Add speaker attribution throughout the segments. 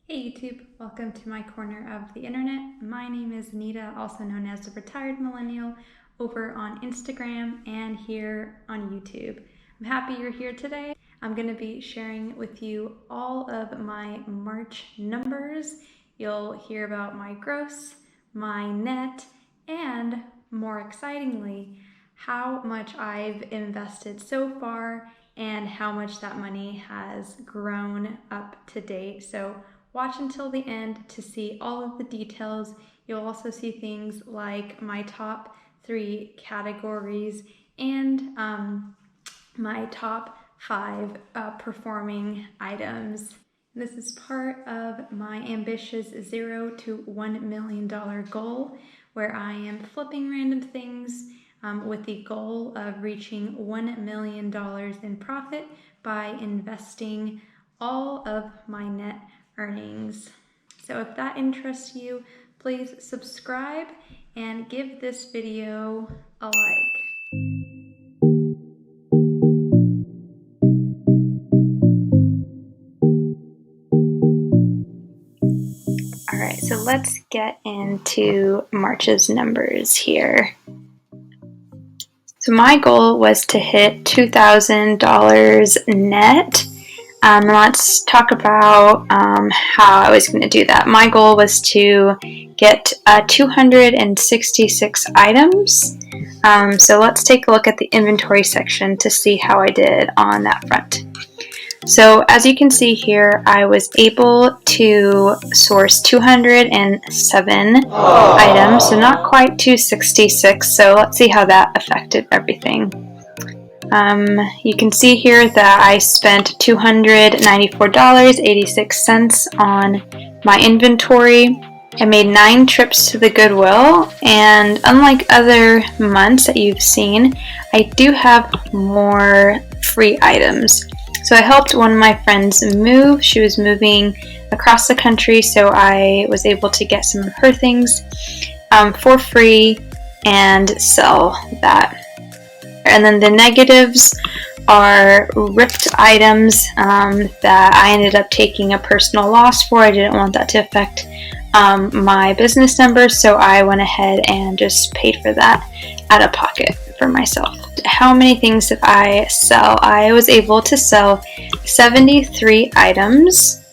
Speaker 1: Hey YouTube, welcome to my corner of the internet. My name is Anita, also known as the Retired Millennial, over on Instagram and here on YouTube. I'm happy you're here today. I'm going to be sharing with you all of my March numbers. You'll hear about my gross, my net, and more excitingly, how much I've invested so far and how much that money has grown up to date. So watch until the end to see all of the details. You'll also see things like my top 3 categories and my top 5 performing items. This is part of my ambitious $0 to $1 million goal, where I am flipping random things with the goal of reaching $1 million in profit by investing all of my net earnings. So if that interests you, please subscribe and give this video a like. Alright, so let's get into March's numbers here. So my goal was to hit $2,000 net. Let's talk about how I was going to do that. My goal was to get 266 items. So let's take a look at the inventory section to see how I did on that front. So as you can see here, I was able to source 207 items, so not quite 266. So let's see how that affected everything. You can see here that I spent $294.86 on my inventory. I made 9 trips to the Goodwill, and unlike other months that you've seen, I do have more free items. So I helped one of my friends move. She was moving across the country, so I was able to get some of her things for free and sell that. And then the negatives are ripped items that I ended up taking a personal loss for. I didn't want that to affect my business numbers, so I went ahead and just paid for that out of pocket for myself. How many things did I sell? I was able to sell 73 items.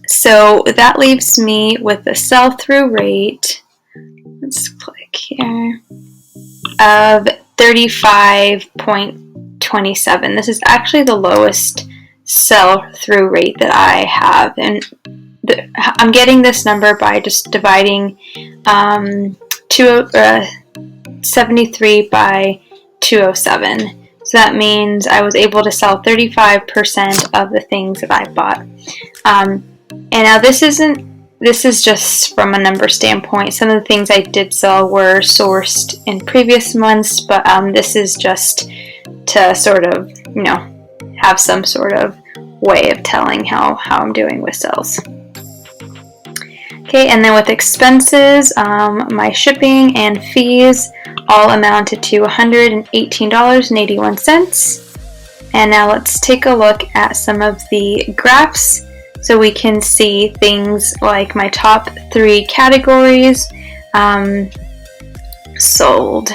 Speaker 1: So that leaves me with a sell-through rate, let's click here, of 35.27. This is actually the lowest sell-through rate that I have, and I'm getting this number by just dividing 73 by 207. So that means I was able to sell 35% of the things that I bought. And now this is just from a number standpoint. Some of the things I did sell were sourced in previous months, but this is just to sort of, have some sort of way of telling how I'm doing with sales. Okay, and then with expenses, my shipping and fees all amounted to $118.81. And now let's take a look at some of the graphs so we can see things like my top 3 categories sold.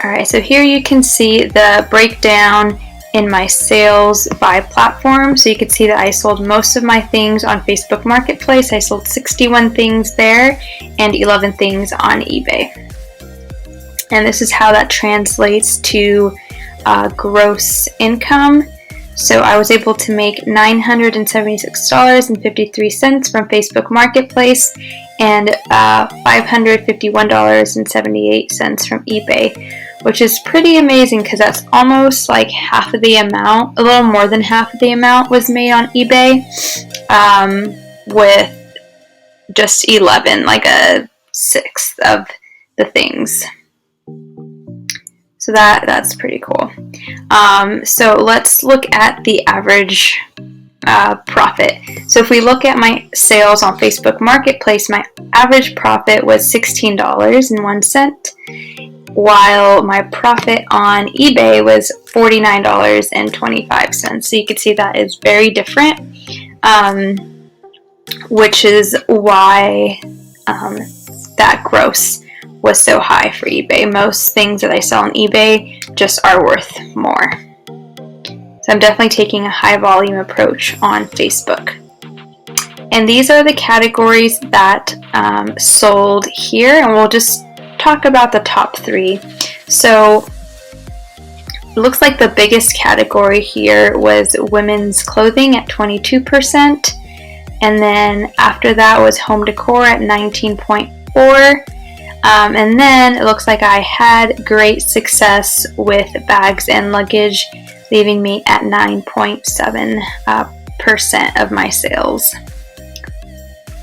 Speaker 1: Alright, so here you can see the breakdown in my sales by platform. So you can see that I sold most of my things on Facebook Marketplace. I sold 61 things there and 11 things on eBay. And this is how that translates to gross income. So I was able to make $976.53 from Facebook Marketplace and $551.78 from eBay, which is pretty amazing because that's almost like half of the amount, a little more than half of the amount was made on eBay with just 11, like a sixth of the things. So that's pretty cool. So let's look at the average profit. So if we look at my sales on Facebook Marketplace, my average profit was $16.01. while my profit on eBay was $49.25. So you can see that is very different, which is why that gross was so high for eBay. Most things that I sell on eBay just are worth more. So I'm definitely taking a high volume approach on Facebook. And these are the categories that sold here, and we'll just talk about the top 3. So it looks like the biggest category here was women's clothing at 22%, and then after that was home decor at 19.4%. And then it looks like I had great success with bags and luggage, leaving me at 9.7% of my sales.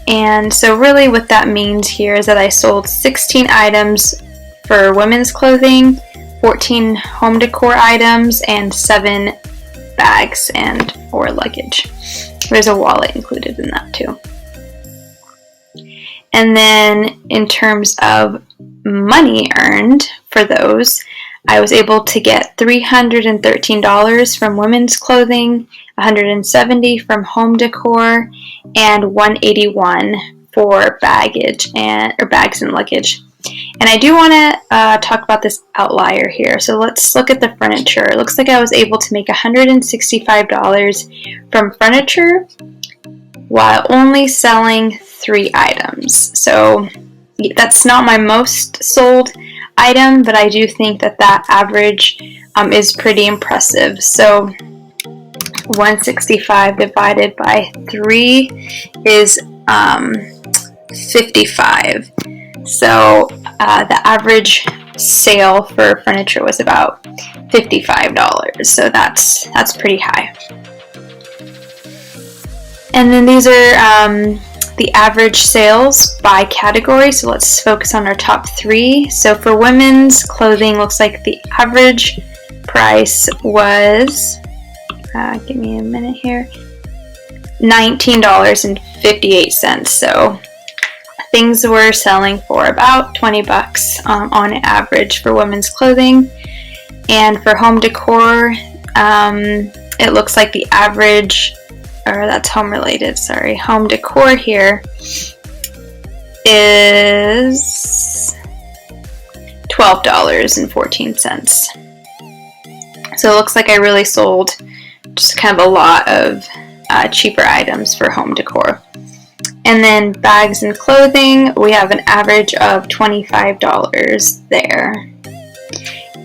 Speaker 1: And so really what that means here is that I sold 16 items for women's clothing, 14 home decor items, and 7 bags and or luggage. There's a wallet included in that too. And then in terms of money earned for those, I was able to get $313 from women's clothing, $170 from home decor, and $181 for bags and luggage. And I do want to talk about this outlier here. So let's look at the furniture. It looks like I was able to make $165 from furniture while only selling 3 items. So that's not my most sold item, but I do think that average is pretty impressive. So 165 divided by 3 is 55. So the average sale for furniture was about $55. So that's pretty high. And then these are the average sales by category. So let's focus on our top 3. So for women's clothing, looks like the average price was, give me a minute here, $19.58. So things were selling for about $20 on average for women's clothing. And for home decor, it looks like the average, or that's home related, sorry, home decor here is $12.14. So it looks like I really sold just kind of a lot of cheaper items for home decor. And then bags and clothing, we have an average of $25 there.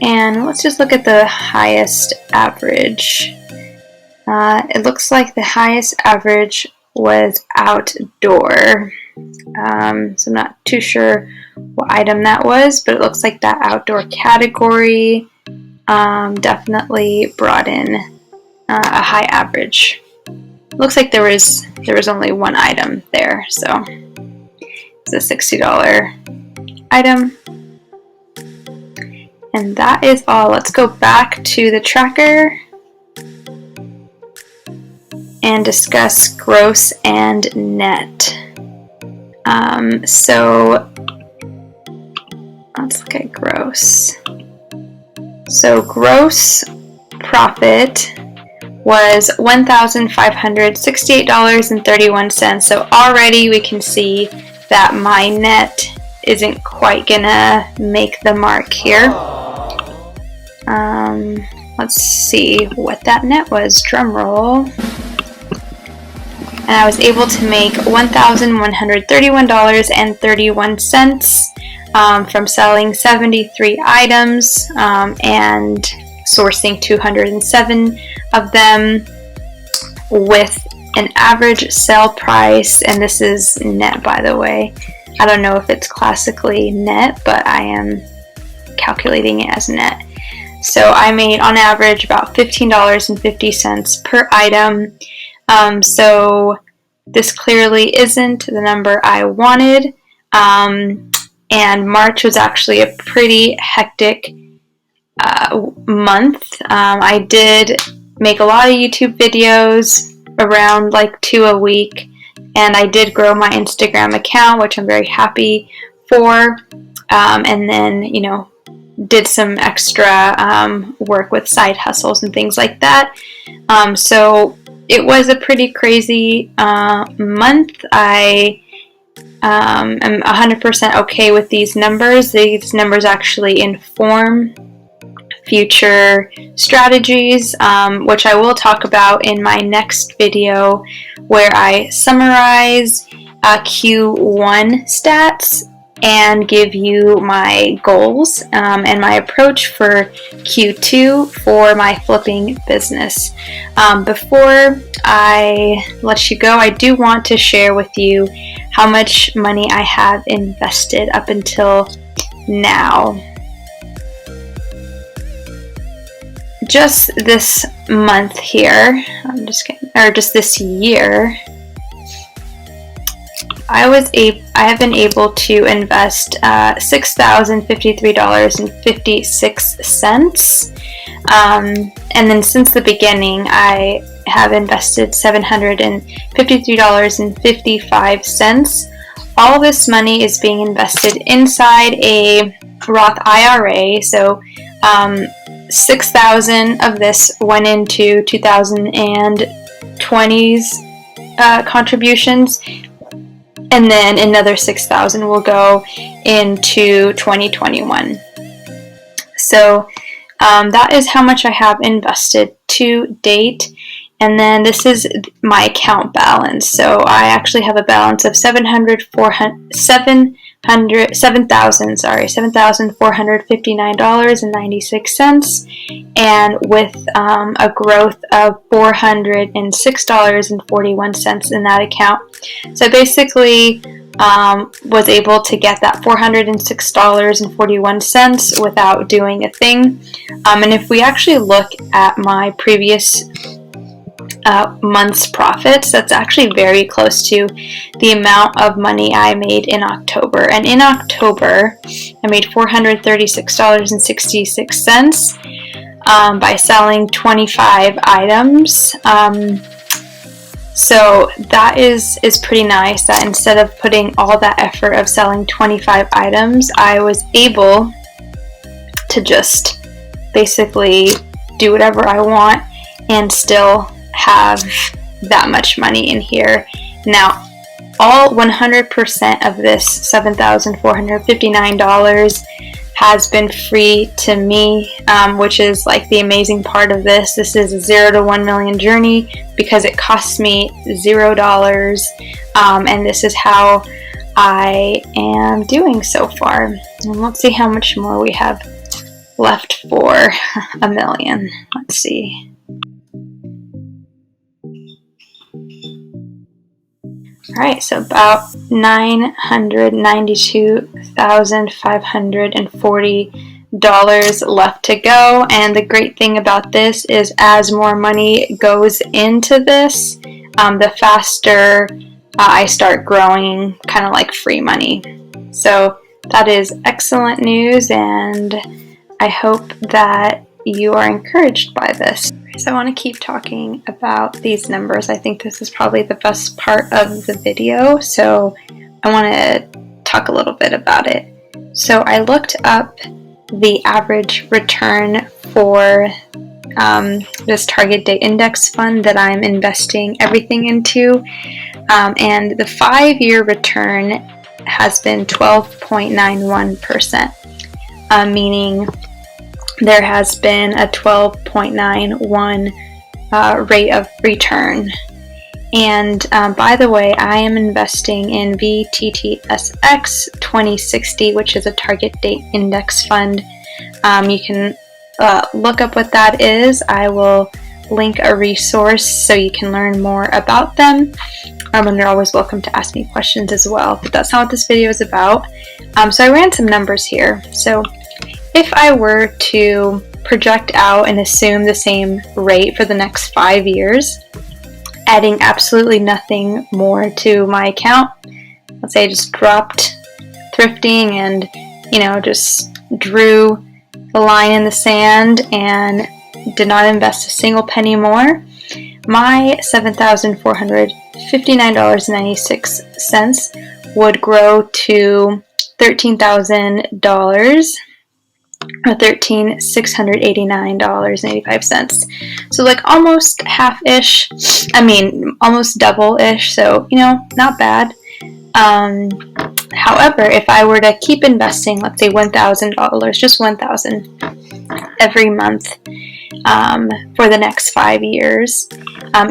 Speaker 1: And let's just look at the highest average. It looks like the highest average was outdoor. So I'm not too sure what item that was, but it looks like that outdoor category definitely brought in a high average. Looks like there was only one item there, so it's a $60 item. And that is all. Let's go back to the tracker and discuss gross and net. So let's look at gross. So gross profit was $1,568.31. So already we can see that my net isn't quite gonna make the mark here. Let's see what that net was. Drum roll. And I was able to make $1,131.31 from selling 73 items and sourcing 207 of them, with an average sale price, and this is net, by the way. I don't know if it's classically net, but I am calculating it as net. So I made on average about $15.50 per item. So this clearly isn't the number I wanted. And March was actually a pretty hectic month. I did make a lot of YouTube videos, around like 2 a week, and I did grow my Instagram account, which I'm very happy for. And then, did some extra work with side hustles and things like that. So it was a pretty crazy month. I am 100% okay with these numbers. These numbers actually inform future strategies, which I will talk about in my next video, where I summarize Q1 stats and give you my goals and my approach for Q2 for my flipping business. Before I let you go, I do want to share with you how much money I have invested up until now. Just this month here, just this year, I have been able to invest $6,053.56, and then since the beginning, I have invested $753.55. All this money is being invested inside a Roth IRA, so 6,000 of this went into 2020's contributions, and then another 6,000 will go into 2021. So that is how much I have invested to date. And then this is my account balance. So I actually have a balance of $7,459.96, and with a growth of $406.41 in that account. So I basically was able to get that $406.41 without doing a thing. And if we actually look at my previous month's profits, that's actually very close to the amount of money I made in October. And in October, I made $436.66 by selling 25 items. So that is pretty nice, that instead of putting all that effort of selling 25 items, I was able to just basically do whatever I want and still have that much money in here. Now, all 100% of this $7,459 has been free to me, which is like the amazing part of this. This is a 0 to 1 million journey because it costs me $0, and this is how I am doing so far. And let's see how much more we have left for a million. Let's see. Alright, so about $992,540 left to go, and the great thing about this is as more money goes into this, the faster I start growing kind of like free money. So that is excellent news, and I hope that you are encouraged by this. So I want to keep talking about these numbers. I think this is probably the best part of the video, so I want to talk a little bit about it. So I looked up the average return for this target date index fund that I'm investing everything into, and the 5-year return has been 12.91%, meaning there has been a 12.91 rate of return. And by the way, I am investing in VTTSX 2060, which is a target date index fund. You can look up what that is. I will link a resource so you can learn more about them. And you're always welcome to ask me questions as well, but that's not what this video is about. So I ran some numbers here. So if I were to project out and assume the same rate for the next 5 years, adding absolutely nothing more to my account, let's say I just dropped thrifting and, just drew the line in the sand and did not invest a single penny more, my $7,459.96 would grow to $13,000 $13,689.85. So like almost half-ish, almost double-ish, so, not bad. However, if I were to keep investing, let's say $1,000, just $1,000 every month for the next 5 years,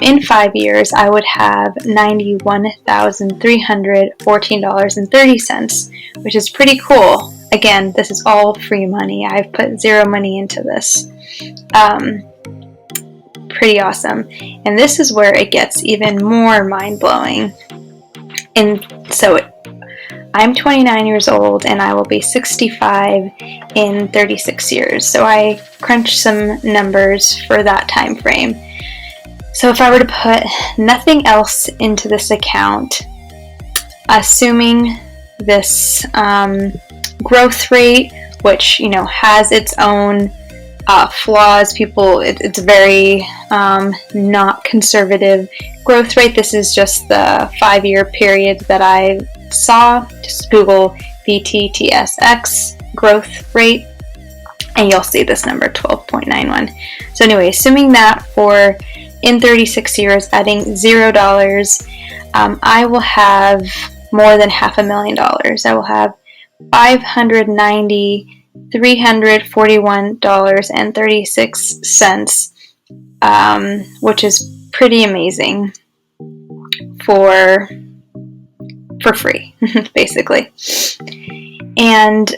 Speaker 1: in 5 years, I would have $91,314.30, which is pretty cool. Again, this is all free money. I've put zero money into this. Pretty awesome. And this is where it gets even more mind-blowing. And so I'm 29 years old and I will be 65 in 36 years. So I crunched some numbers for that time frame. So if I were to put nothing else into this account, assuming this growth rate, which has its own flaws, it's very not conservative growth rate. This is just the 5-year period that I saw. Just Google VTTSX growth rate and you'll see this number, 12.91. So anyway, assuming that for in 36 years, adding $0, I will have more than $500,000. I will have $590,341.36, which is pretty amazing for free, basically. And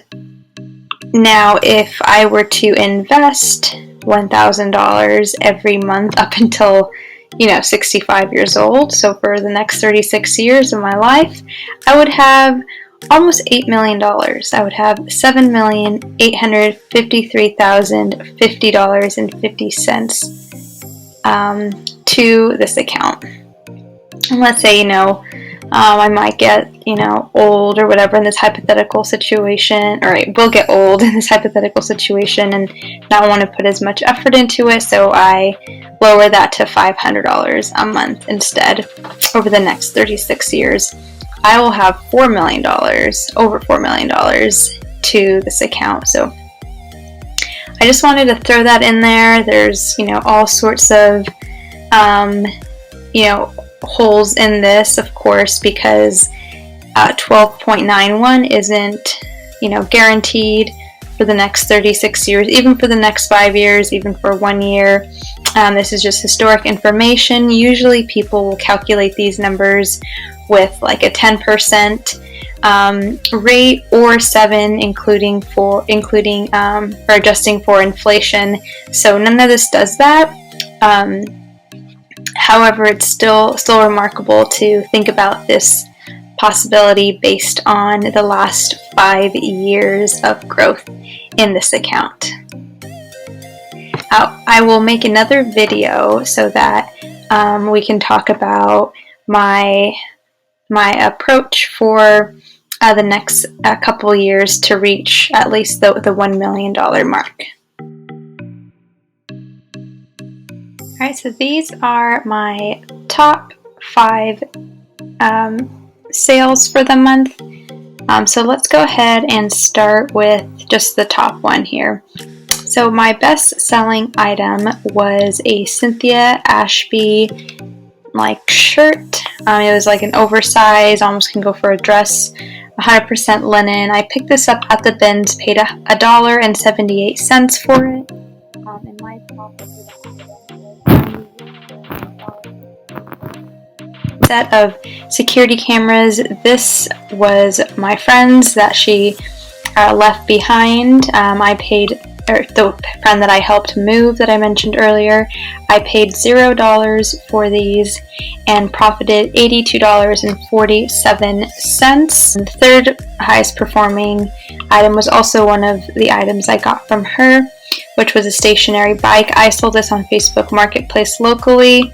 Speaker 1: now if I were to invest $1,000 every month up until 65 years old, so for the next 36 years of my life, I would have almost $8 million. I would have $7,853,050.50 to this account. And let's say, I might get, old or whatever in this hypothetical situation, or I will get old in this hypothetical situation and not want to put as much effort into it, so I lower that to $500 a month instead. Over the next 36 years, I will have $4 million, over $4 million to this account. So I just wanted to throw that in there. There's, all sorts of, holes in this, of course, because 12.91 isn't, guaranteed for the next 36 years, even for the next 5 years, even for 1 year. This is just historic information. Usually people will calculate these numbers with like a 10% rate or 7, including or adjusting for inflation. So none of this does that. However, it's still remarkable to think about this possibility based on the last 5 years of growth in this account. I will make another video so that we can talk about my approach for the next couple years to reach at least the $1 million mark. Alright, so these are my top 5 sales for the month. So let's go ahead and start with just the top one here. So my best selling item was a Cynthia Ashby shirt. It was like an oversized, almost can go for a dress, 100% linen. I picked this up at the bins, paid $1.78 for it. And my profit for the set of security cameras. This was my friend's that she left behind. I paid, or the friend that I helped move that I mentioned earlier, I paid $0 for these and profited $82.47. The third highest performing item was also one of the items I got from her, which was a stationary bike. I sold this on Facebook Marketplace locally.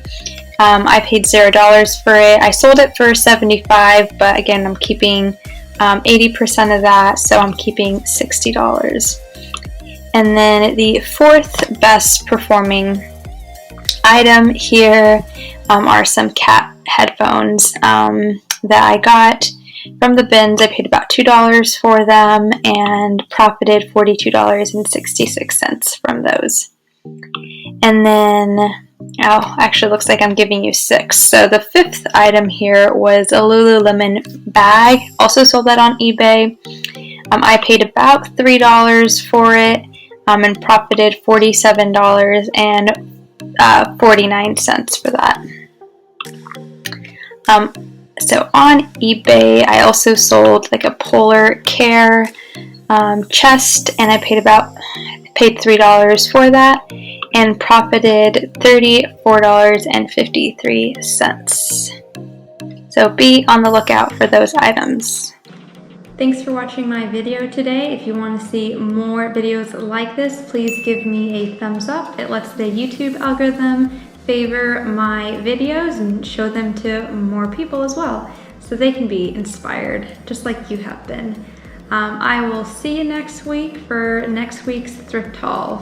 Speaker 1: I paid $0 for it. I sold it for $75, but again, I'm keeping 80% of that, so I'm keeping $60. And then the fourth best performing item here are some cat headphones that I got From the bins, I paid about $2 for them and profited $42.66 from those. And then, oh, actually looks like I'm giving you 6. So the 5th item here was a Lululemon bag. Also sold that on eBay. I paid about $3 for it and profited $47.49 for that. So on eBay, I also sold like a Polar Care chest, and I paid $3 for that and profited $34.53. So be on the lookout for those items. Thanks for watching my video today. If you want to see more videos like this, please give me a thumbs up. It lets the YouTube algorithm favor my videos and show them to more people as well, so they can be inspired just like you have been. I will see you next week for next week's thrift haul.